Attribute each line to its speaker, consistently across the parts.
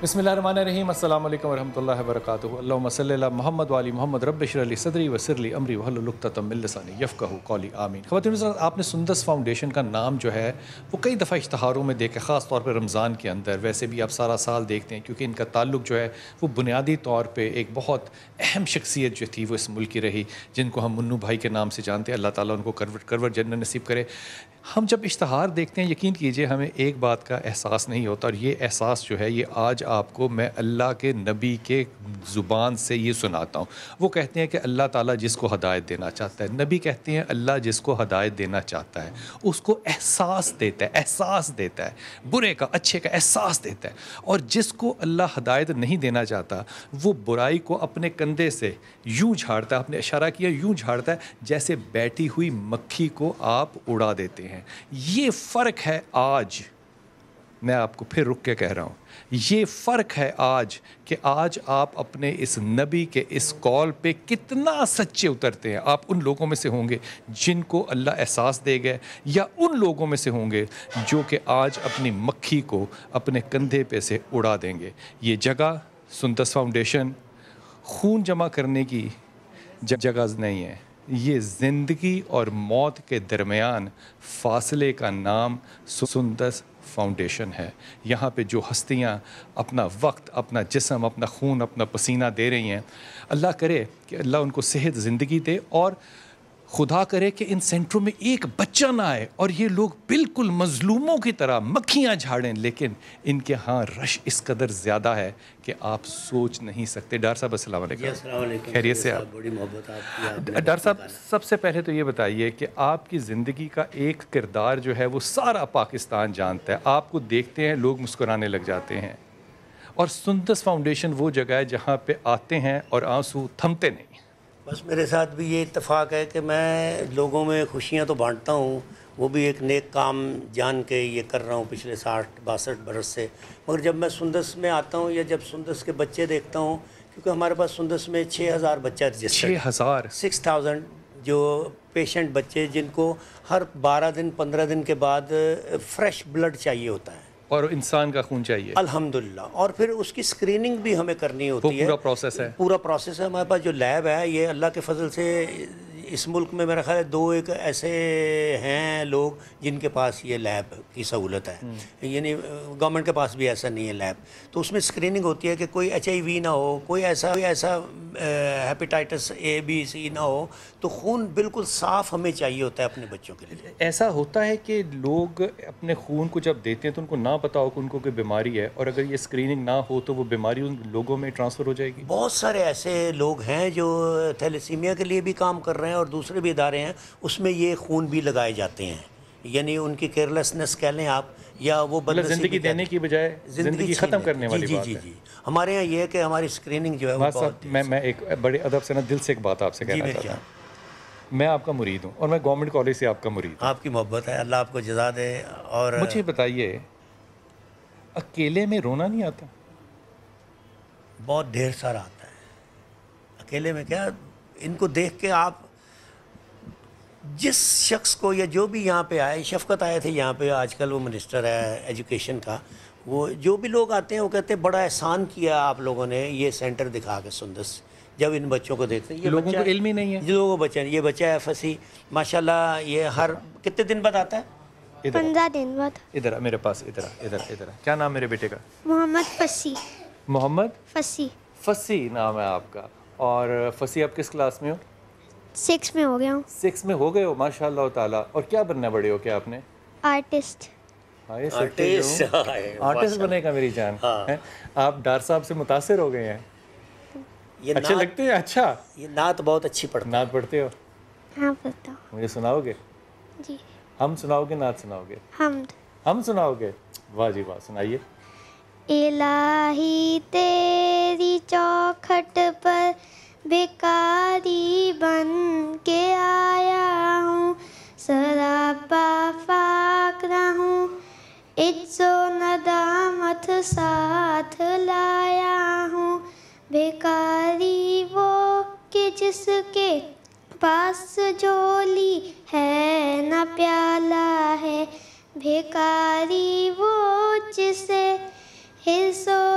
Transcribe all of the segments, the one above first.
Speaker 1: بسم اللہ الرحمن الرحیم السلام علیکم ورحمۃ اللہ وبرکاتہ اللہم صلی علی محمد وعلی محمد رب اشرح لی صدری ویسر لی امری واحلل عقدۃ من لسانی یفقہوا قولی آمین۔ خواتین حضرات، آپ نے سندس فاؤنڈیشن کا نام جو ہے وہ کئی دفعہ اشتہاروں میں دیکھے، خاص طور پہ رمضان کے اندر، ویسے بھی آپ سارا سال دیکھتے ہیں کیونکہ ان کا تعلق جو ہے وہ بنیادی طور پہ ایک بہت اہم شخصیت جو تھی وہ اس ملک کی رہی، جن کو ہم منو بھائی کے نام سے جانتے ہیں۔ اللہ تعالیٰ ان کو کروٹ جنت نصیب کرے۔ ہم جب اشتہار دیکھتے ہیں، یقین کیجئے ہمیں ایک بات کا احساس نہیں ہوتا، اور یہ احساس جو ہے یہ آج آپ کو میں اللہ کے نبی کے زبان سے یہ سناتا ہوں۔ وہ کہتے ہیں کہ اللہ تعالیٰ جس کو ہدایت دینا چاہتا ہے، نبی کہتے ہیں اللہ جس کو ہدایت دینا چاہتا ہے اس کو احساس دیتا ہے برے کا اچھے کا احساس دیتا ہے، اور جس کو اللہ ہدایت نہیں دینا چاہتا وہ برائی کو اپنے کندھے سے یوں جھاڑتا ہے، آپ نے اشارہ کیا، یوں جھاڑتا ہے جیسے بیٹھی ہوئی مکھی کو آپ اڑا دیتے ہیں۔ یہ فرق ہے آج، میں آپ کو پھر رک کے کہہ رہا ہوں، یہ فرق ہے آج کہ آج آپ اپنے اس نبی کے اس قول پہ کتنا سچے اترتے ہیں۔ آپ ان لوگوں میں سے ہوں گے جن کو اللہ احساس دے گئے، یا ان لوگوں میں سے ہوں گے جو کہ آج اپنی مکھی کو اپنے کندھے پہ سے اڑا دیں گے۔ یہ جگہ سندس فاؤنڈیشن خون جمع کرنے کی جگہ نہیں ہے، یہ زندگی اور موت کے درمیان فاصلے کا نام سندس فاؤنڈیشن ہے۔ یہاں پہ جو ہستیاں اپنا وقت، اپنا جسم، اپنا خون، اپنا پسینہ دے رہی ہیں، اللہ کرے کہ اللہ ان کو صحت زندگی دے، اور خدا کرے کہ ان سینٹروں میں ایک بچہ نہ آئے اور یہ لوگ بالکل مظلوموں کی طرح مکھیاں جھاڑیں، لیکن ان کے ہاں رش اس قدر زیادہ ہے کہ آپ سوچ نہیں سکتے۔ ڈاکٹر صاحب السلام علیکم۔
Speaker 2: السلام علیکم،
Speaker 1: خیریت سے آپ؟
Speaker 2: بڑی محبت آپ کی۔
Speaker 1: ڈاکٹر صاحب سب سے پہلے تو یہ بتائیے کہ آپ کی زندگی کا ایک کردار جو ہے وہ سارا پاکستان جانتا ہے، آپ کو دیکھتے ہیں لوگ مسکرانے لگ جاتے ہیں، اور سندس فاؤنڈیشن وہ جگہ ہے جہاں پہ آتے ہیں اور آنسو تھمتے نہیں۔
Speaker 2: بس میرے ساتھ بھی یہ اتفاق ہے کہ میں لوگوں میں خوشیاں تو بانٹتا ہوں، وہ بھی ایک نیک کام جان کے یہ کر رہا ہوں پچھلے 60-62 برس سے، مگر جب میں سندس میں آتا ہوں یا جب سندس کے بچے دیکھتا ہوں، کیونکہ ہمارے پاس سندس میں 6000 بچہ رجسٹرڈ، 6000 جو پیشنٹ بچے جن کو ہر 12 دن 15 دن کے بعد فریش بلڈ چاہیے ہوتا ہے،
Speaker 1: اور انسان کا خون چاہیے
Speaker 2: الحمدللہ، اور پھر اس کی سکریننگ بھی ہمیں کرنی ہوتی ہے۔
Speaker 1: پورا پروسیس ہے،
Speaker 2: پورا پروسیس ہے۔ ہمارے پاس جو لیب ہے، یہ اللہ کے فضل سے اس ملک میں میرا خیال ہے 2 ایک ایسے ہیں لوگ جن کے پاس یہ لیب کی سہولت ہے، یعنی گورنمنٹ کے پاس بھی ایسا نہیں ہے لیب، تو اس میں سکریننگ ہوتی ہے کہ کوئی HIV نہ ہو، کوئی ایسا ہیپیٹائٹس A B C نہ ہو، تو خون بالکل صاف ہمیں چاہیے ہوتا ہے اپنے بچوں کے لیے۔
Speaker 1: ایسا ہوتا ہے کہ لوگ اپنے خون کو جب دیتے ہیں تو ان کو نہ پتا ہو کہ ان کو کوئی بیماری ہے، اور اگر یہ اسکریننگ نہ ہو تو وہ بیماری ان لوگوں میں ٹرانسفر ہو جائے گی؟
Speaker 2: بہت سارے ایسے لوگ ہیں جو تھیلیسیمیا کے لیے بھی کام کر رہے ہیں، اور دوسرے بھی ادارے ہیں، اس میں یہ خون بھی لگائے جاتے ہیں، یعنی ان کی کیئرلیسنس کہہ لیں آپ، یا وہ
Speaker 1: زندگی دینے کی بجائے زندگی ختم کرنے والی بات ہے۔
Speaker 2: جی ہمارے ہاں یہ ہے کہ ہماری اسکریننگ جو ہے وہ بہت۔
Speaker 1: میں ایک بڑے ادب سے دل سے ایک بات آپ سے کہنا چاہتا ہوں، میں آپ کا مرید ہوں، اور میں گورنمنٹ کالج سے آپ کا مرید ہوں۔
Speaker 2: آپ کی محبت ہے، اللہ آپ کو جزا دے۔ اور
Speaker 1: مجھے بتائیے، اکیلے میں رونا نہیں آتا؟
Speaker 2: بہت ڈھیر سارا آتا ہے، اکیلے میں کیا، ان کو دیکھ کے آپ جس شخص کو، یا جو بھی یہاں پہ آئے، شفقت آئے تھے یہاں پہ، آج کل وہ منسٹر ہے ایجوکیشن کا، وہ جو بھی لوگ آتے ہیں وہ کہتے ہیں بڑا احسان کیا آپ لوگوں نے یہ سینٹر دکھا کے سندس، جب ان بچوں کو دیکھتے ہیں، یہ
Speaker 1: لوگوں کو علم ہی نہیں ہے،
Speaker 2: لوگوں کو یہ بچہ ہے فصیح ماشاءاللہ، یہ ہر کتنے دن بعد آتا ہے؟
Speaker 3: 15 دن بعد۔
Speaker 1: ادھر میرے پاس، ادھر کیا نام میرے بیٹے کا؟
Speaker 3: محمد فصیح۔
Speaker 1: محمد
Speaker 3: فصیح
Speaker 1: نام ہے آپ کا۔ اور فصیح آپ کس کلاس میں ہو؟
Speaker 3: 6 میں ہو گیا ہوں۔
Speaker 1: 6 میں ہو گئے ہو، ماشاء اللہ تعالیٰ۔ اور کیا بننا بڑے ہو کیا آپ نے؟
Speaker 3: آرٹسٹ۔
Speaker 1: آرٹسٹ بنے گا میری جان۔ آپ ڈاکٹر صاحب سے متاثر ہو گئے ہیں؟ اچھے لگتے ہیں؟ اچھا،
Speaker 2: یہ نعت بہت اچھی پڑھتا ہے۔
Speaker 1: نعت پڑھتے ہو؟
Speaker 3: ہاں پڑھتا ہوں۔
Speaker 1: مجھے سناؤ گے؟
Speaker 3: جی۔
Speaker 1: ہم سناؤ گے، نعت سناؤ گے؟
Speaker 3: ہم
Speaker 1: سناؤ گے؟ واہ جی واہ، سنائیے۔
Speaker 3: الہی تیری چوکھٹ پر بھکاری بن کے آیا ہوں، سراپا فاقہ ہوں، عجز و ندامت ساتھ لایا ہوں، بھکاری وہ کہ جس کے پاس جھولی ہے نہ پیالہ ہے، بھکاری وہ جسے حرص و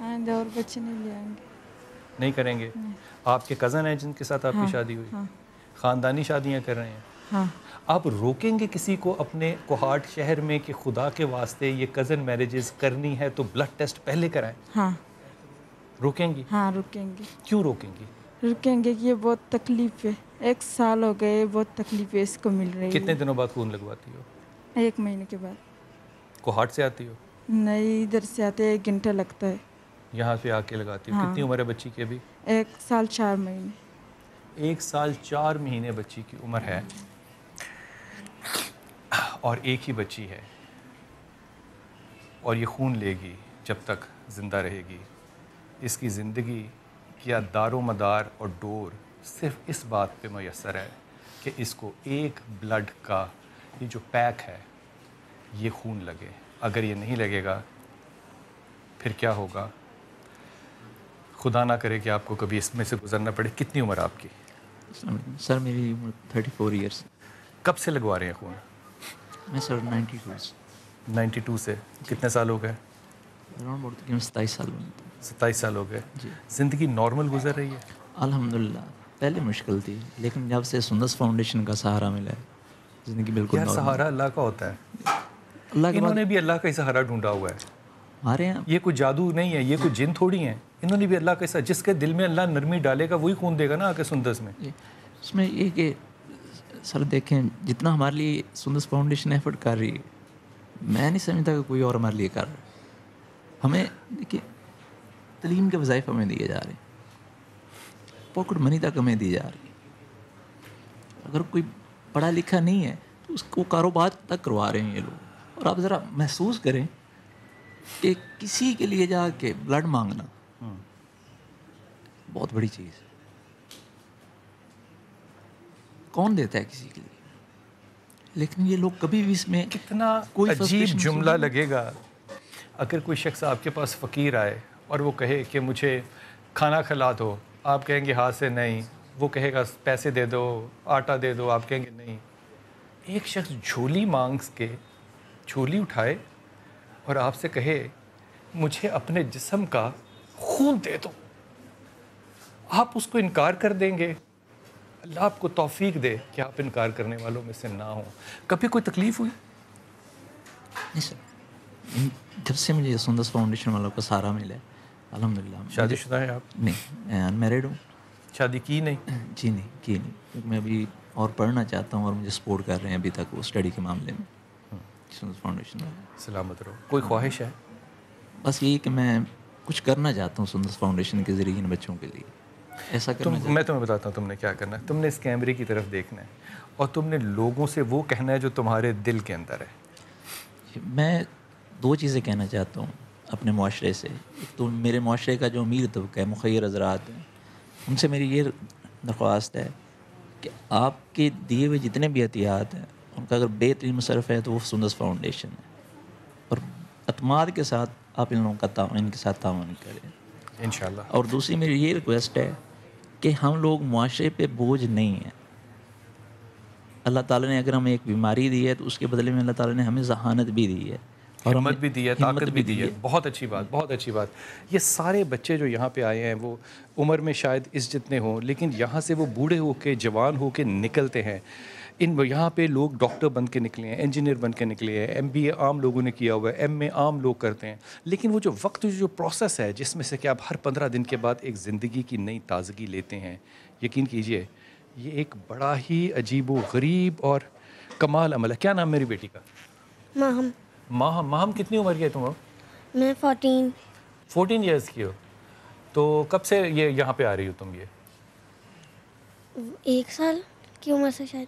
Speaker 4: آئندہ اور بچے نہیں لے آئیں گے.
Speaker 1: نہیں کریں گے. آپ کے کزن ہیں جن کے ساتھ آپ کی شادی ہوئی؟ خاندانی شادیاں کر رہے ہیں.
Speaker 4: ہاں.
Speaker 1: آپ روکیں گے کسی کو اپنے کوہاٹ شہر میں کہ خدا کے واسطے یہ کزن میرجز کرنی ہے تو بلڈ ٹیسٹ پہلے کرائیں؟
Speaker 4: ہاں.
Speaker 1: روکیں گی؟
Speaker 4: ہاں رکیں گے.
Speaker 1: کیوں روکیں گی؟
Speaker 4: رکیں گے کہ یہ بہت تکلیف ہے. 1 سال ہو گئے, بہت تکلیف ہے اس کو مل رہی ہے.
Speaker 1: کتنے دنوں بعد خون لگواتی ہو؟
Speaker 4: 1 مہینے کے بعد.
Speaker 1: کوہاٹ سے آتی ہو؟
Speaker 4: نہیں, ادھر سے آتے 1 گھنٹہ لگتا ہے.
Speaker 1: یہاں پہ آ کے لگاتی ہو. کتنی عمر ہے بچی کی ابھی؟
Speaker 4: 1 سال 4 مہینے.
Speaker 1: 1 سال 4 مہینے بچی کی عمر ہے اور ایک ہی بچی ہے, اور یہ خون لے گی جب تک زندہ رہے گی. اس کی زندگی کا دار و مدار اور ڈور صرف اس بات پہ میسر ہے کہ اس کو ایک بلڈ کا یہ جو پیک ہے یہ خون لگے. اگر یہ نہیں لگے گا پھر کیا ہوگا؟ خدا نہ کرے کہ آپ کو کبھی اس میں سے گزرنا پڑے. کتنی عمر آپ کی؟
Speaker 5: سر میری عمر 34 ایئرس.
Speaker 1: کب سے لگوا رہے ہیں خون؟
Speaker 5: میں سر 92 سے.
Speaker 1: 92 سے. کتنے سال ہو گئے؟
Speaker 5: اراؤنڈ بہت تقریباً 27 سال بنتے.
Speaker 1: 27 سال ہو گئے.
Speaker 5: جی.
Speaker 1: زندگی نارمل گزر رہی ہے؟
Speaker 5: الحمدللہ. پہلے مشکل تھی, لیکن جب سے سندس فاؤنڈیشن کا سہارا ملا ہے زندگی بالکل
Speaker 1: یار
Speaker 5: نارمل.
Speaker 1: سہارا اللہ کا ہوتا ہے.
Speaker 5: اللہ کے
Speaker 1: انہوں
Speaker 5: بعد
Speaker 1: نے بھی اللہ کا ہی سہارا ڈھونڈا ہوا ہے.
Speaker 5: ہمارے یہاں
Speaker 1: یہ کوئی جادو نہیں ہے, یہ کوئی جن تھوڑی ہیں. انہوں نے بھی اللہ کا سہارا, جس کے دل میں اللہ نرمی ڈالے گا وہی خون دے گا نا آ کے سندس میں.
Speaker 5: اس میں یہ کہ سر دیکھیں جتنا ہمارے لیے سندس فاؤنڈیشن ایفرٹ کر رہی ہے, میں نہیں سمجھتا کہ کوئی اور ہمارے لیے کر رہا ہے. ہمیں دیکھیے تعلیم کے وظائف ہمیں دیے جا رہے ہیں, پاکٹ منی تک ہمیں دی جا رہی ہے. اگر کوئی پڑھا لکھا نہیں ہے تو اس کو کاروبار تک کروا رہے ہیں یہ لوگ. اور آپ ذرا محسوس کریں کہ کسی کے لیے جا کے بلڈ مانگنا بہت بڑی چیز ہے. کون دیتا ہے کسی کے لیے؟ لیکن یہ لوگ کبھی بھی اس میں
Speaker 1: کتنا
Speaker 5: کوئی
Speaker 1: عجیب جملہ لگے گا اگر کوئی شخص آپ کے پاس فقیر آئے اور وہ کہے کہ مجھے کھانا کھلا دو. آپ کہیں گے ہاتھ سے نہیں. وہ کہے گا پیسے دے دو, آٹا دے دو. آپ کہیں گے نہیں. ایک شخص جھولی مانگ کے جھولی اٹھائے اور آپ سے کہے مجھے اپنے جسم کا خون دے دو, آپ اس کو انکار کر دیں گے؟ اللہ آپ کو توفیق دے کہ آپ انکار کرنے والوں میں سے نہ ہوں. کبھی کوئی تکلیف ہوئی؟
Speaker 5: نہیں سر, جب سے مجھے سندس فاؤنڈیشن والوں کا سہارا ملا ہے الحمدللہ.
Speaker 1: شادی شدہ ہیں آپ؟
Speaker 5: نہیں, میں انمیرڈ ہوں.
Speaker 1: شادی کی نہیں؟
Speaker 5: جی نہیں کی نہیں, کیونکہ میں ابھی اور پڑھنا چاہتا ہوں اور مجھے سپورٹ کر رہے ہیں ابھی تک وہ اسٹڈی کے معاملے میں. سندس فاؤنڈیشن والے
Speaker 1: سلامت رہو. کوئی خواہش ہے؟
Speaker 5: بس یہی کہ میں کچھ کرنا چاہتا ہوں سندس فاؤنڈیشن کے ذریعے ان بچوں کے لیے. ایسا کرنا
Speaker 1: میں تمہیں بتاتا ہوں تم نے کیا کرنا ہے. تم نے اس کیمرے کی طرف دیکھنا ہے اور تم نے لوگوں سے وہ کہنا ہے جو تمہارے دل کے اندر ہے.
Speaker 5: میں 2 چیزیں کہنا چاہتا ہوں اپنے معاشرے سے. ایک تو میرے معاشرے کا جو امیر طبقہ ہے, مخیر حضرات ہیں, ان سے میری یہ درخواست ہے کہ آپ کے دیے ہوئے جتنے بھی عطیات ہیں ان کا اگر بہترین مصرف ہے تو وہ سندس فاؤنڈیشن ہے, اور اعتماد کے ساتھ آپ ان لوگوں کا ان کے ساتھ تعاون کریں
Speaker 1: انشاءاللہ.
Speaker 5: اور دوسری میری یہ ریکویسٹ ہے کہ ہم لوگ معاشرے پہ بوجھ نہیں ہیں. اللہ تعالیٰ نے اگر ہمیں ایک بیماری دی ہے تو اس کے بدلے میں اللہ تعالیٰ نے ہمیں ذہانت بھی دی ہے, اور
Speaker 1: ہمت بھی دی ہے, طاقت بھی دی ہے.
Speaker 5: ہے.
Speaker 1: بہت اچھی بات, بہت اچھی بات. یہ سارے بچے جو یہاں پہ آئے ہیں وہ عمر میں شاید اس جتنے ہوں, لیکن یہاں سے وہ بوڑھے ہو کے جوان ہو کے نکلتے ہیں. یہاں پہ لوگ ڈاکٹر بن کے نکلے ہیں, انجینئر بن کے نکلے ہیں, MBA عام لوگوں نے کیا ہوا ہے, MA عام لوگ کرتے ہیں. لیکن وہ جو وقت جو پروسیس ہے جس میں سے کہ آپ ہر 15 دن کے بعد ایک زندگی کی نئی تازگی لیتے ہیں, یقین کیجئے یہ ایک بڑا ہی عجیب و غریب اور کمال عمل ہے. کیا نام میری بیٹی کا؟
Speaker 3: ماہم.
Speaker 1: ماہم کتنی عمر کی ہے تم ہو؟
Speaker 3: میں
Speaker 1: 14 ایئرس کی ہو. تو کب سے یہ یہاں پہ آ رہی ہو تم؟ یہ
Speaker 3: 1 سال کی عمر سے شاید.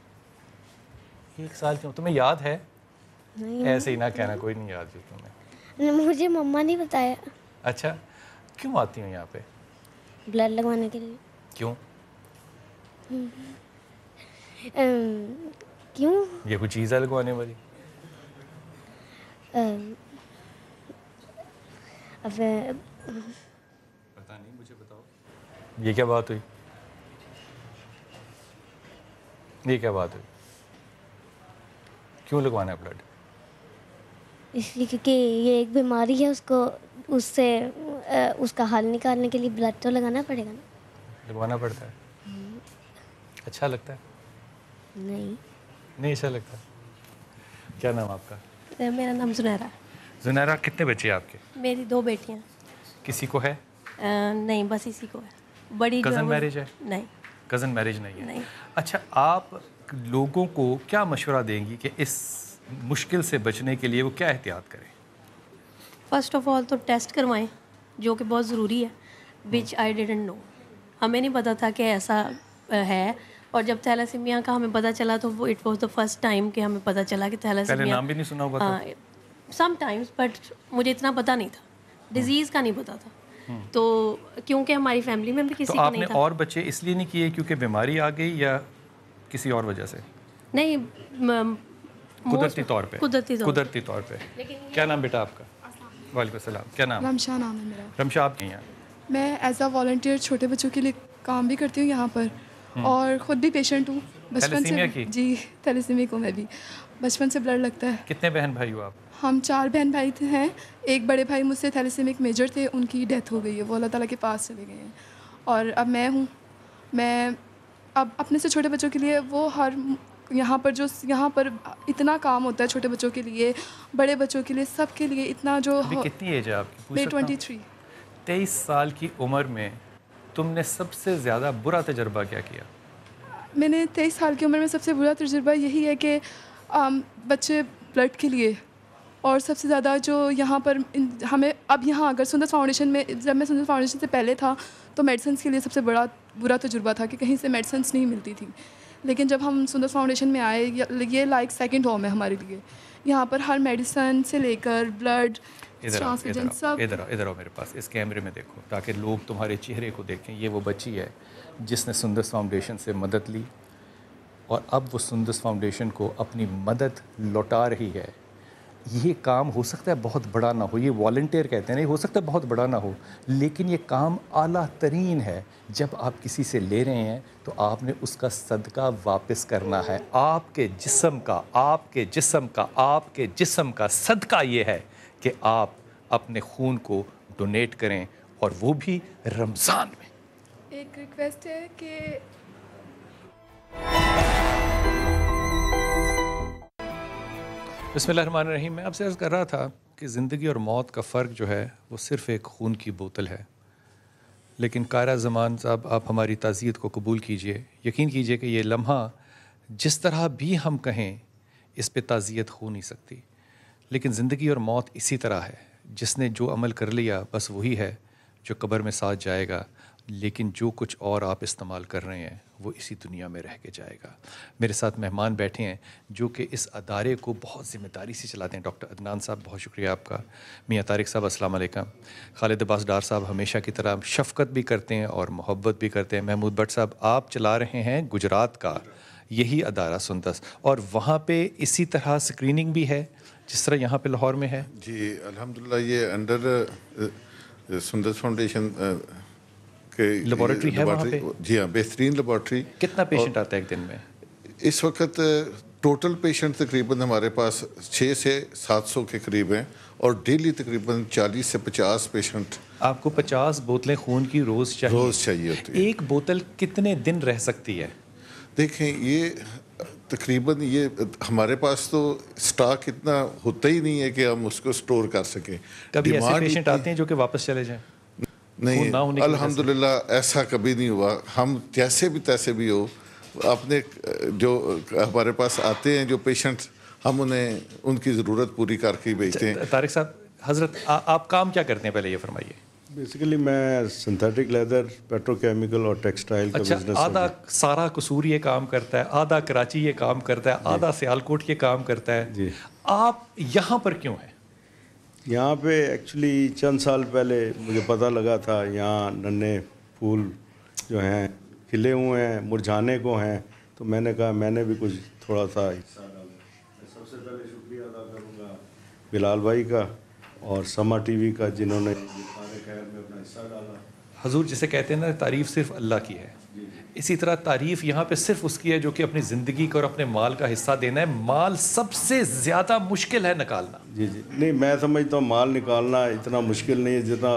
Speaker 1: 1 سال کی. تمہیں یاد ہے؟
Speaker 3: نہیں,
Speaker 1: ایسے ہی نہ کہنا, کوئی نہیں یاد جو تمہیں.
Speaker 3: مجھے مما نے بتایا.
Speaker 1: اچھا, کیوں آتی ہوں یہاں پہ؟
Speaker 3: بلڈ لگوانے کے لیے.
Speaker 1: کیوں؟
Speaker 3: کیوں؟
Speaker 1: یہ کوئی چیز ہے لگوانے والی؟ پتہ نہیں, مجھے بتاؤ یہ کیا بات ہوئی؟ یہ کیا بات ہوئی؟ کیوں لگوانا ہے بلڈ؟
Speaker 3: اس لیے کیونکہ یہ ایک بیماری ہے, اس سے اس کا حل نکالنے کے لیے بلڈ تو لگانا پڑے گا نا.
Speaker 1: لگوانا پڑتا ہے. اچھا لگتا ہے؟ نہیں اچھا لگتا. کیا نام آپ کا؟
Speaker 6: میرا نام زنیرہ.
Speaker 1: زنیرہ کتنے بچے ہیں آپ کے؟
Speaker 6: میری 2 بیٹیاں.
Speaker 1: کسی کو ہے؟
Speaker 6: نہیں بس اسی کو ہے. بڑی
Speaker 1: کزن میرج ہے؟
Speaker 6: نہیں
Speaker 1: کزن میرج نہیں ہے.
Speaker 6: نہیں.
Speaker 1: اچھا آپ لوگوں کو کیا مشورہ دیں گی کہ اس مشکل سے بچنے کے لیے وہ کیا احتیاط کریں؟
Speaker 6: فرسٹ آف آل تو ٹیسٹ کروائیں جو کہ بہت ضروری ہے, وچ آئی ڈیڈنٹ نو. ہمیں نہیں پتا تھا کہ ایسا ہے, اور جب تھیلاسیمیا کا ہمیں پتہ چلا تو وہ it was the first time کہ ہمیں پتہ چلا کہ تھیلاسیمیا.
Speaker 1: پہلے نام بھی نہیں سنا ہوگا؟
Speaker 6: سم ٹائمس, بٹ مجھے اتنا پتہ نہیں تھا, ڈیزیز کا نہیں پتہ تھا. تو کیونکہ ہماری فیملی میں بھی کسی کو نہیں تھا.
Speaker 1: آپ نے اور بچے اس لیے نہیں کیے کیونکہ بیماری آ گئی یا کسی اور وجہ سے؟
Speaker 6: نہیں,
Speaker 1: قدرتی طور پہ.
Speaker 6: قدرتی
Speaker 1: طور پہ. کیا نام بیٹا آپ کا؟ وعلیکم السلام. کیا نام؟
Speaker 7: رمشا نام ہے میرا.
Speaker 1: رمشا آپ کہیں ہیں؟
Speaker 7: میں ایز اے والنٹیئر چھوٹے بچوں کے لیے کام بھی کرتی ہوں یہاں پر, اور خود بھی پیشنٹ ہوں بچپن سے. جی تھیلیسیمیا کو میں بھی بچپن سے بلڈ لگتا ہے.
Speaker 1: کتنے بہن بھائی ہو آپ؟
Speaker 7: ہم 4 بہن بھائی ہیں. ایک بڑے بھائی مجھ سے تھیلیسیمک میجر تھے, ان کی ڈیتھ ہو گئی ہے, وہ اللہ تعالیٰ کے پاس چلے گئے ہیں. اور اب میں ہوں. میں اب اپنے سے چھوٹے بچوں کے لیے وہ یہاں پر اتنا کام ہوتا ہے چھوٹے بچوں کے لیے, بڑے بچوں کے لیے, سب کے لیے اتنا جو.
Speaker 1: کتنی ایج ہے آپ کی؟
Speaker 7: میں 23.
Speaker 1: 23 سال کی عمر میں تم نے سب سے زیادہ برا تجربہ کیا کیا؟
Speaker 7: میں نے 23 سال کی عمر میں سب سے برا تجربہ یہی ہے کہ بچے بلڈ کے لیے, اور سب سے زیادہ جو یہاں پر ہمیں اب یہاں اگر سندس فاؤنڈیشن میں, جب میں سندس فاؤنڈیشن سے پہلے تھا تو میڈیسنس کے لیے سب سے برا تجربہ تھا کہ کہیں سے میڈیسنس نہیں ملتی تھی. لیکن جب ہم سندس فاؤنڈیشن میں آئے, یہ لائک سیکنڈ ہوم ہے ہمارے لیے. یہاں پر ہر میڈیسن سے لے کر بلڈ ٹرانسفیوژن سب.
Speaker 1: ادھر آؤ میرے پاس, اس کیمرے میں دیکھو تاکہ لوگ تمہارے چہرے کو دیکھیں. یہ وہ بچی ہے جس نے سندس فاؤنڈیشن سے مدد لی, اور اب وہ سندس فاؤنڈیشن کو اپنی مدد لوٹا رہی ہے. یہ کام ہو سکتا ہے بہت بڑا نہ ہو, یہ والنٹیئر کہتے ہیں نہیں, ہو سکتا ہے بہت بڑا نہ ہو, لیکن یہ کام اعلیٰ ترین ہے. جب آپ کسی سے لے رہے ہیں تو آپ نے اس کا صدقہ واپس کرنا ہے. آپ کے جسم کا صدقہ یہ ہے کہ آپ اپنے خون کو ڈونیٹ کریں, اور وہ بھی رمضان میں.
Speaker 7: ایک ریکویسٹ ہے کہ
Speaker 1: بسم اللہ الرحمن الرحیم. میں آپ سے عرض کر رہا تھا کہ زندگی اور موت کا فرق جو ہے وہ صرف ایک خون کی بوتل ہے. لیکن قائرہ زمان صاحب, آپ ہماری تعزیت کو قبول کیجئے. یقین کیجئے کہ یہ لمحہ جس طرح بھی ہم کہیں اس پہ تعزیت ہو نہیں سکتی. لیکن زندگی اور موت اسی طرح ہے. جس نے جو عمل کر لیا بس وہی ہے جو قبر میں ساتھ جائے گا, لیکن جو کچھ اور آپ استعمال کر رہے ہیں وہ اسی دنیا میں رہ کے جائے گا. میرے ساتھ مہمان بیٹھے ہیں جو کہ اس ادارے کو بہت ذمہ داری سے چلاتے ہیں. ڈاکٹر عدنان صاحب بہت شکریہ آپ کا. میاں طارق صاحب السلام علیکم. خالد عباس ڈار صاحب ہمیشہ کی طرح شفقت بھی کرتے ہیں اور محبت بھی کرتے ہیں. محمود بٹ صاحب آپ چلا رہے ہیں گجرات کا یہی ادارہ سندس, اور وہاں پہ اسی طرح اسکریننگ بھی ہے جس طرح یہاں پہ لاہور میں ہے.
Speaker 8: جی الحمدللہ, یہ انڈر سندس فاؤنڈیشن
Speaker 1: لیبارٹری ہے وہاں پہ.
Speaker 8: جی ہاں, بہترین لیبارٹری.
Speaker 1: کتنا پیشنٹ آتا ہے ایک دن میں؟
Speaker 8: اس وقت ٹوٹل پیشنٹ تقریباً ہمارے پاس 600 سے 700 کے قریب ہیں, اور ڈیلی تقریباً 40 سے 50 پیشنٹ. آپ
Speaker 1: کو 50 بوتلیں خون کی روز
Speaker 8: چاہیے ہوتی ہے.
Speaker 1: ایک بوتل کتنے دن رہ سکتی ہے؟
Speaker 8: دیکھیں یہ تقریباً یہ ہمارے پاس تو سٹاک اتنا ہوتا ہی نہیں ہے کہ ہم اس کو سٹور کر سکیں.
Speaker 1: کبھی ایسے پیشنٹ آتے ہیں جو کہ واپس چلے جائیں؟
Speaker 8: نہیں, الحمدللہ ایسا کبھی نہیں ہوا. ہم جیسے بھی تیسے بھی ہو, اپنے جو ہمارے پاس آتے ہیں جو پیشنٹ, ہم انہیں ان کی ضرورت پوری کر کے بھیجتے ہیں.
Speaker 1: طارق صاحب, حضرت آپ کام کیا کرتے ہیں پہلے یہ فرمائیے.
Speaker 9: بیسیکلی میں سنتھیٹک لیدر, پیٹرو کیمیکل اور ٹیکسٹائل کا بزنس.
Speaker 1: آدھا سارا قصور یہ کام کرتا ہے, آدھا کراچی یہ کام کرتا ہے, آدھا سیالکوٹ یہ کام کرتا ہے.
Speaker 9: جی,
Speaker 1: آپ یہاں پر کیوں ہیں؟
Speaker 9: یہاں پہ ایکچولی چند سال پہلے مجھے پتہ لگا تھا یہاں ننے پھول جو ہیں کھلے ہوئے ہیں, مرجھانے کو ہیں, تو میں نے کہا میں نے بھی کچھ تھوڑا سا حصہ ڈالا. سب سے پہلے شکریہ ادا کروں گا بلال بھائی کا اور سما ٹی وی کا, جنہوں نے خیر میں اپنا حصہ ڈالا.
Speaker 1: حضور جسے کہتے ہیں نا, تعریف صرف اللہ کی ہے, اسی طرح تعریف یہاں پہ صرف اس کی ہے جو کہ اپنی زندگی کا اور اپنے مال کا حصہ دینا ہے. مال سب سے زیادہ مشکل ہے نکالنا.
Speaker 9: جی, نہیں میں سمجھتا ہوں مال نکالنا اتنا مشکل نہیں ہے جتنا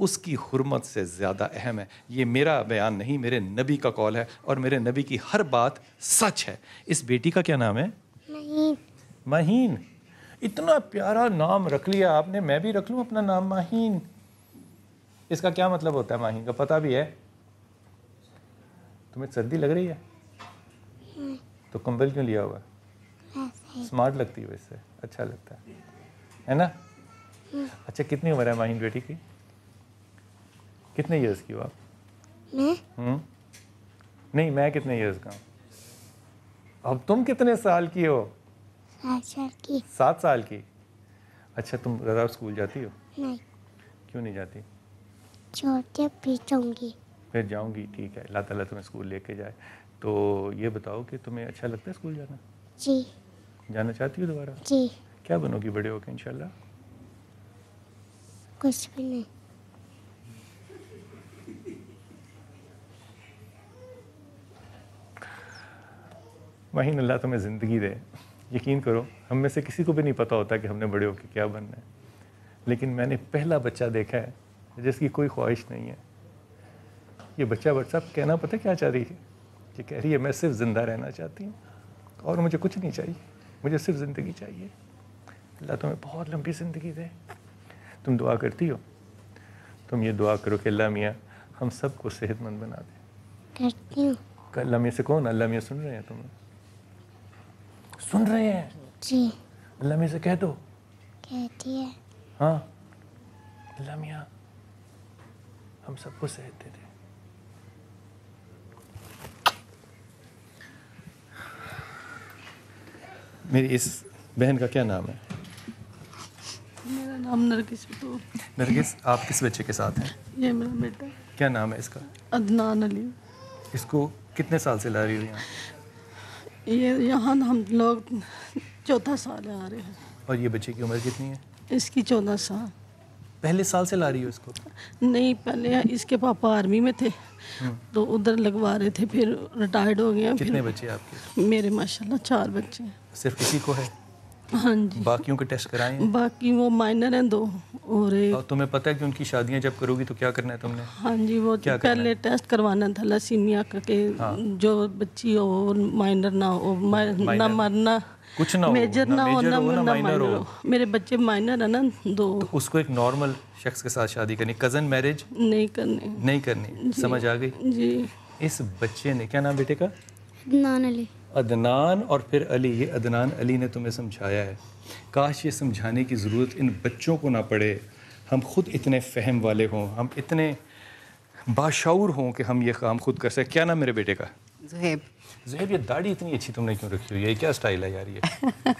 Speaker 1: اس کی حرمت سے زیادہ اہم ہے. یہ میرا بیان نہیں, میرے نبی کا قول ہے, اور میرے نبی کی ہر بات سچ ہے. اس بیٹی کا کیا نام ہے؟
Speaker 3: مہین.
Speaker 1: مہین. اتنا پیارا نام رکھ لیا آپ نے, میں بھی رکھ لوں اپنا نام مہین. اس کا کیا مطلب ہوتا ہے مہین کا, پتہ بھی ہے؟ تمہیں سردی لگ رہی ہے تو کمبل کیوں لیا ہوا؟ اسمارٹ لگتی ہے, اس سے اچھا لگتا ہے نا. اچھا کتنی عمر ہے مہین بیٹی کی؟ کتنے ایئرس کی ہو آپ؟
Speaker 3: میں
Speaker 1: نہیں, میں کتنے ایئرس کا ہوں؟ اب تم کتنے سال کی ہو؟
Speaker 3: 7 سال کی.
Speaker 1: 7 سال کی. اچھا تم ذرا اسکول جاتی ہو؟
Speaker 3: نہیں.
Speaker 1: کیوں نہیں جاتی؟
Speaker 3: چھوٹے پھر جاؤں گی.
Speaker 1: پھر جاؤں گی, ٹھیک ہے, اللہ تعالیٰ تمہیں اسکول لے کے جائے. تو یہ بتاؤ کہ تمہیں اچھا لگتا ہے اسکول جانا؟
Speaker 3: جی.
Speaker 1: جانا چاہتی ہو دوبارہ؟
Speaker 3: جی.
Speaker 1: کیا بنو گی بڑے ہو کے انشاءاللہ؟
Speaker 3: کچھ بھی نہیں.
Speaker 1: مہین اللہ تمہیں زندگی دے. یقین کرو ہم میں سے کسی کو بھی نہیں پتہ ہوتا کہ ہم نے بڑے ہو کے کیا بننا ہے, لیکن میں نے پہلا بچہ دیکھا ہے جس کی کوئی خواہش نہیں ہے. یہ بچہ کہنا پتہ کیا چاہ رہی ہے؟ کہ کہہ رہی ہے میں صرف زندہ رہنا چاہتی ہوں اور مجھے کچھ نہیں چاہیے, مجھے صرف زندگی چاہیے. اللہ تمہیں بہت لمبی زندگی دے. تم دعا کرتی ہو؟ تم یہ دعا کرو کہ اللہ میاں ہم سب کو صحت مند بنا دے.
Speaker 3: کرتی ہوں.
Speaker 1: اللہ میاں سے کون؟ اللہ میاں سن رہے ہیں تمہیں؟ سن رہے ہیں؟
Speaker 3: جی.
Speaker 1: اللہ میاں سے کہہ دو.
Speaker 3: کہتی ہے.
Speaker 1: ہاں, اللہ میاں ہم سب کو صحت دے دے. میری اس بہن کا کیا نام ہے؟
Speaker 10: میرا نام نرگس.
Speaker 1: نرگس, آپ کس بچے کے ساتھ ہیں؟
Speaker 10: یہ میرا بیٹا.
Speaker 1: کیا نام ہے اس کا؟
Speaker 10: عدنان علی.
Speaker 1: اس کو کتنے سال سے لا رہی ہو یہاں؟
Speaker 10: یہ یہاں ہم لوگ 14 سال آ رہے ہیں.
Speaker 1: اور یہ بچے کی عمر کتنی ہے؟
Speaker 10: اس کی 14 سال.
Speaker 1: پہلے سال سے لا رہی ہو اس کو؟
Speaker 10: نہیں, پہلے اس کے پاپا آرمی میں تھے تو ادھر لگوا رہے تھے, پھر ریٹائرڈ ہو گیا.
Speaker 1: کتنے بچے آپ کے؟
Speaker 10: میرے ماشاءاللہ 4 بچے ہیں.
Speaker 1: صرف اسی کو ہے؟
Speaker 10: ہاں جی.
Speaker 1: باقیوں کے ٹیسٹ کرائے ہیں؟
Speaker 10: باقی وہ مائنر ہیں 2 اور ایک.
Speaker 1: اور تمہیں پتہ ہے کہ ان کی شادیاں جب کرو گی تو کیا کرنا ہے تم نے؟
Speaker 10: ہاں جی, وہ پہلے ٹیسٹ کروانا تھا لسیمیا کا کہ جو بچی ہو مائنر نہ ہو, نہ مرنا,
Speaker 1: کچھ نہ ہو,
Speaker 10: میجر نہ ہو, نہ
Speaker 1: مائنر ہو.
Speaker 10: میرے بچے مائنر ہیں نا 2.
Speaker 1: تو اس کو ایک نارمل شخص کے ساتھ شادی کرنی, کزن میرج نہیں کرنی. سمجھ آ گئی
Speaker 10: جی.
Speaker 1: اس بچے نے کیا نام بیٹے کا؟
Speaker 3: عدنان علی.
Speaker 1: عدنان اور پھر علی. یہ عدنان علی نے تمہیں سمجھایا ہے. کاش یہ سمجھانے کی ضرورت ان بچوں کو نہ پڑے. ہم خود اتنے فہم والے ہوں, ہم اتنے باشعور ہوں کہ ہم یہ کام خود کر سکیں. کیا نام میرے بیٹے کا؟
Speaker 11: زہیب.
Speaker 1: زہیب, یہ داڑھی اتنی اچھی تم نے کیوں رکھی ہوئی ہے؟ یہ کیا سٹائل ہے یار یہ؟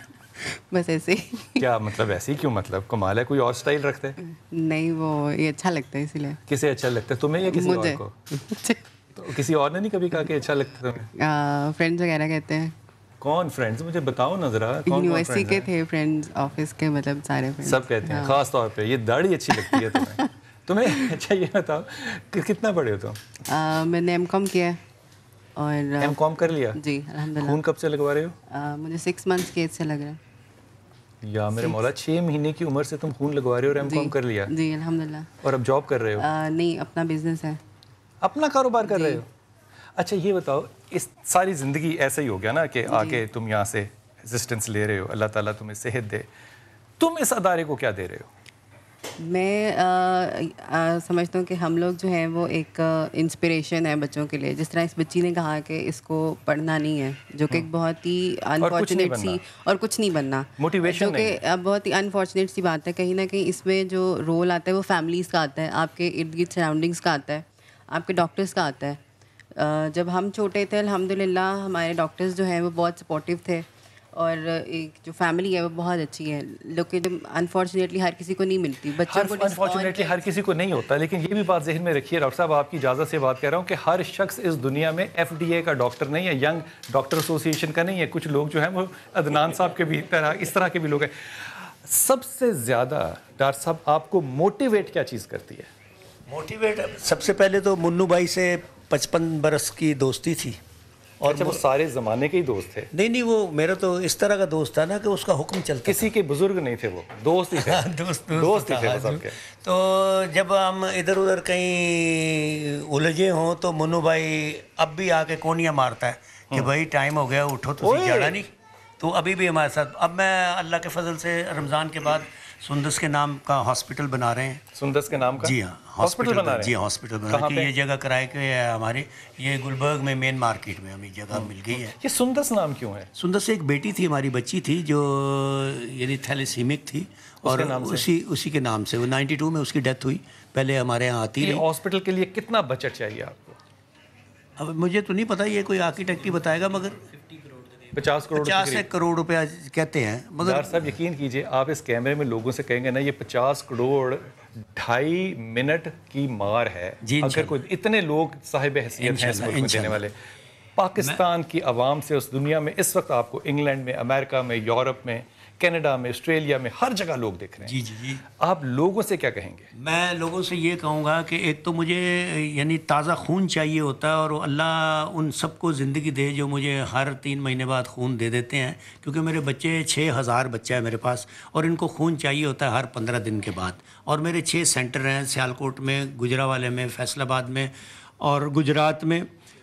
Speaker 11: بس ایسے.
Speaker 1: کیا مطلب ایسے ہی کیوں؟ مطلب کمال ہے, کوئی اور سٹائل رکھتے ہیں؟
Speaker 11: نہیں, وہ یہ اچھا لگتا ہے اسی لیے.
Speaker 1: کسے اچھا لگتا ہے, تمہیں یا کسی اور کو؟ تو کسی اور نے نہیں کبھی کہا کہ اچھا لگتا ہے تمہیں؟
Speaker 11: فرینڈز وغیرہ کہتے ہیں.
Speaker 1: کون فرینڈز؟ مجھے بتاؤ نا ذرا.
Speaker 11: یونیورسٹی کے تھے فرینڈز, آفس کے, مطلب سارے فرینڈز
Speaker 1: سب کہتے ہیں. خاص طور پہ یہ داڑھی اچھی لگتی ہے تمہیں. اچھا یہ بتاؤ کہ کتنا پڑھے ہو تم؟
Speaker 11: میں نے M.Com کیا اور
Speaker 1: M.Com کر لیا؟
Speaker 11: جی الحمدللہ.
Speaker 1: خون کب سے لگوا رہے ہو؟
Speaker 11: مجھے 6 months کی ایج سے لگ رہا ہے.
Speaker 1: یا میرے مولا, 6 مہینے کی عمر سے تم خون لگوا رہے ہو اور M.Com کر لیا؟
Speaker 11: جی الحمدللہ.
Speaker 1: اور اب جاب کر رہے ہو؟
Speaker 11: نہیں, اپنا بزنس ہے.
Speaker 1: اپنا کاروبار کر رہے ہو؟ اچھا یہ بتاؤ, اس ساری زندگی ایسا ہی ہو گیا نا کہ آگے تم یہاں سے اسسٹنس لے رہے ہو, اللہ تعالیٰ تمہیں صحت دے. تم اس ادارے کو کیا دے رہے ہو؟
Speaker 11: میں سمجھتا ہوں کہ ہم لوگ جو ہیں وہ ایک انسپریشن ہے بچوں کے لیے. جس طرح اس بچی نے کہا کہ اس کو پڑھنا نہیں ہے, جو کہ ایک بہت ہی انفارچونیٹ سی, اور کچھ نہیں بننا, جو کہ بہت ہی انفارچونیٹ سی بات ہے. کہیں نہ کہیں اس میں جو رول آتا ہے وہ فیملیز کا آتا ہے, آپ کے ارد گرد سراؤنڈنگس کا آتا ہے, آپ کے ڈاکٹرس کا آتا ہے. جب ہم چھوٹے تھے الحمدللہ ہمارے ڈاکٹرز جو ہیں وہ بہت سپورٹیو تھے, اور ایک جو فیملی ہے وہ بہت اچھی ہے, لیکن انفارچونیٹلی ہر کسی کو نہیں ملتی. بچوں کو
Speaker 1: انفارچونیٹلی ہر کسی کو نہیں ہوتا, لیکن یہ بھی بات ذہن میں رکھیے ڈاکٹر صاحب, آپ کی اجازت سے بات کہہ رہا ہوں کہ ہر شخص اس دنیا میں FDA کا ڈاکٹر نہیں ہے, ینگ ڈاکٹر ایسوسی ایشن کا نہیں ہے. کچھ لوگ جو ہیں وہ عدنان صاحب کے بھی اس طرح کے بھی لوگ ہیں. سب سے زیادہ ڈاکٹر صاحب آپ کو موٹیویٹ کیا چیز کرتی ہے؟
Speaker 2: موٹیویٹ سب سے پہلے تو منو بھائی سے 55 برس کی دوستی تھی, اور
Speaker 1: وہ سارے زمانے کے ہی دوست تھے؟
Speaker 2: نہیں وہ میرا تو اس طرح کا دوست تھا نا کہ اس کا حکم چلتا،
Speaker 1: کسی کے بزرگ نہیں تھے، وہ دوست ہی تھے، دوست ہی تھے سب کے۔
Speaker 2: تو جب ہم ادھر ادھر کہیں الجھے ہوں تو منو بھائی اب بھی آ کے کونیاں مارتا ہے کہ بھائی ٹائم ہو گیا، اٹھو تو جاڑا نہیں، تو ابھی بھی ہمارے ساتھ۔ اب میں اللہ کے فضل سے رمضان کے بعد سندس کے نام کا ہاسپٹل بنا رہے ہیں۔
Speaker 1: سندس کے نام کا؟
Speaker 2: جی ہاں، ہاسپٹل بنا رہے ہیں۔ جی ہاسپٹل بنا رہے ہیں، یہ جگہ کرائے کے ہے ہماری، یہ گلبرگ میں مین مارکیٹ میں ہمیں جگہ مل گئی ہے۔
Speaker 1: یہ سندس نام کیوں ہے؟
Speaker 2: سندس ایک بیٹی تھی ہماری، بچی تھی جو یعنی تھیلیسیمک تھی، اور اسی کے نام سے وہ 92 میں اس کی ڈیتھ ہوئی۔ پہلے ہمارے یہاں آتی رہی۔
Speaker 1: ہاسپٹل کے لیے کتنا بجٹ چاہیے آپ کو؟
Speaker 2: اب مجھے تو نہیں پتہ، یہ کوئی آرکیٹیکٹ ہی بتائے گا، مگر 50 کروڑ روپیہ کہتے ہیں۔ مگر
Speaker 1: ڈاکٹر صاحب یقین کیجئے، آپ اس کیمرے میں لوگوں سے کہیں گے نا یہ 50 کروڑ 2.5 منٹ کی مار ہے، اگر کوئی اتنے لوگ صاحب حیثیت ہیں اس ملک میں دینے والے۔ پاکستان کی عوام سے اس دنیا میں اس وقت آپ کو انگلینڈ میں، امریکہ میں، یورپ میں، کینیڈا میں، آسٹریلیا میں، ہر جگہ لوگ دیکھ رہے ہیں۔
Speaker 2: جی
Speaker 1: آپ لوگوں سے کیا کہیں گے؟
Speaker 2: میں لوگوں سے یہ کہوں گا کہ ایک تو مجھے یعنی تازہ خون چاہیے ہوتا ہے، اور اللہ ان سب کو زندگی دے جو مجھے ہر 3 مہینے بعد خون دے دیتے ہیں، کیونکہ میرے بچے 6000 بچہ ہے میرے پاس، اور ان کو خون چاہیے ہوتا ہے ہر 15 دن کے بعد۔ اور میرے 6 سینٹر ہیں، سیالکوٹ میں، گجرانوالے میں، فیصل آباد میں، اور گجرات میں،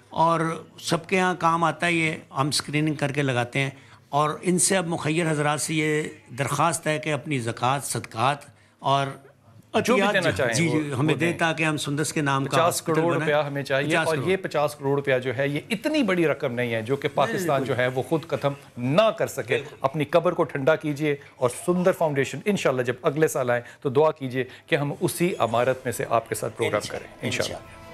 Speaker 2: اور سب کے ہاں کام آتا ہے یہ، ہم اسکریننگ کر کے لگاتے ہیں۔ اور ان سے اب مخیر حضرات سے یہ درخواست ہے کہ اپنی زکوٰۃ، صدقات اور
Speaker 1: جو بھی دینا چاہیں
Speaker 2: جی ہمیں دیں، تاکہ ہم سندس کے نام کا
Speaker 1: 50 کروڑ روپیہ ہمیں چاہیے، اور یہ 50 کروڑ روپیہ جو ہے یہ اتنی بڑی رقم نہیں ہے جو کہ پاکستان جو ہے وہ خود ختم نہ کر سکے۔ اپنی قبر کو ٹھنڈا کیجئے، اور سندر فاؤنڈیشن انشاءاللہ جب اگلے سال آئیں تو دعا کیجئے کہ ہم اسی عمارت میں سے آپ کے ساتھ پروگرام کریں انشاءاللہ۔